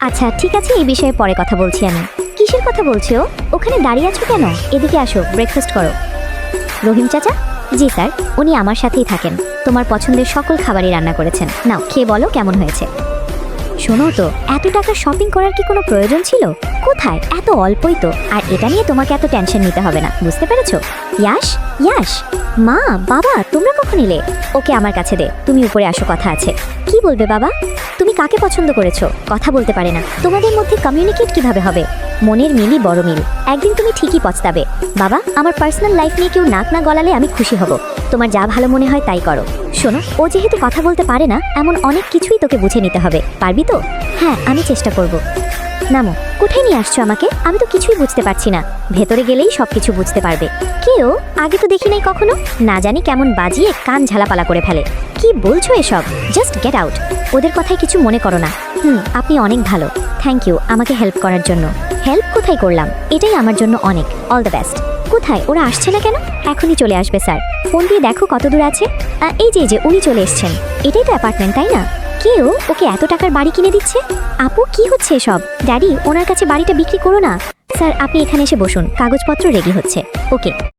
আচ্ছা ঠিক আছে, এই বিষয়ে পরে কথা বলছি আমি। কিসের কথা বলছো? ওখানে দাঁড়িয়ে আছো কেন? এদিকে আসো, ব্রেকফাস্ট করো। রহিম চাচা? জি স্যার, উনি আমার সাথেই থাকেন। তোমার পছন্দের সকল খাবারই রান্না করেছেন, নাও খেয়ে বলো কেমন হয়েছে। শোনো তো, এত টাকা শপিং করার কি কোনো প্রয়োজন ছিল? কোথায়, এত অল্পই তো। আর এটা নিয়ে তোমাকে এত টেনশন নিতে হবে না, বুঝতে পেরেছো? ইয়াশ, ইয়াশ, মা, বাবা তোমরা কখন এলে? ওকে আমার কাছে দে, তুমি উপরে আসো, কথা আছে। কি বলবে বাবা? তুমি কাকে পছন্দ করেছো? কথা বলতে পারে না, তোমাদের মধ্যে কমিউনিকেট কিভাবে হবে? মনের মিলই বড় মিল, একদিন তুমি ঠিকই পছতাবে। বাবা, আমার পার্সোনাল লাইফ নিয়ে কেউ নাক না গলালে আমি খুশি হব। তোমার যা ভালো মনে হয় তাই করো। শোনো, ও যেহেতু কথা বলতে পারে না, এমন অনেক কিছুই তোকে বুঝে নিতে হবে। পারবি তো? হ্যাঁ, আমি চেষ্টা করব। নামো। কোথায় নিয়ে আসছো আমাকে? আমি তো কিছুই বুঝতে পারছি না। ভেতরে গেলেই সবকিছু বুঝতে পারবে। কেউ আগে তো দেখি নাই কখনো, না জানি কেমন বাজিয়ে কান ঝালাপালা করে ফেলে। কি বলছো এসব? Just get out. ওদের কথায় কিছু মনে করো না। আপনি অনেক ভালো, থ্যাংক ইউ আমাকে হেল্প করার জন্য। হেল্প কোথায় করলাম, এটাই আমার জন্য অনেক। All the best. কোথায়? ওরা আসছে না কেন? এখনই চলে আসবে স্যার। ফোন দিয়ে দেখো কত দূর আছে। এই যে উনি চলে এসছেন। এটাই তো অ্যাপার্টমেন্ট, তাই না? কেউ ওকে এত টাকার বাড়ি কিনে দিচ্ছে? আপু কি হচ্ছে এসব? ড্যাডি, ওনার কাছে বাড়িটা বিক্রি করো না। স্যার আপনি এখানে এসে বসুন, কাগজপত্র রেডি হচ্ছে। ওকে।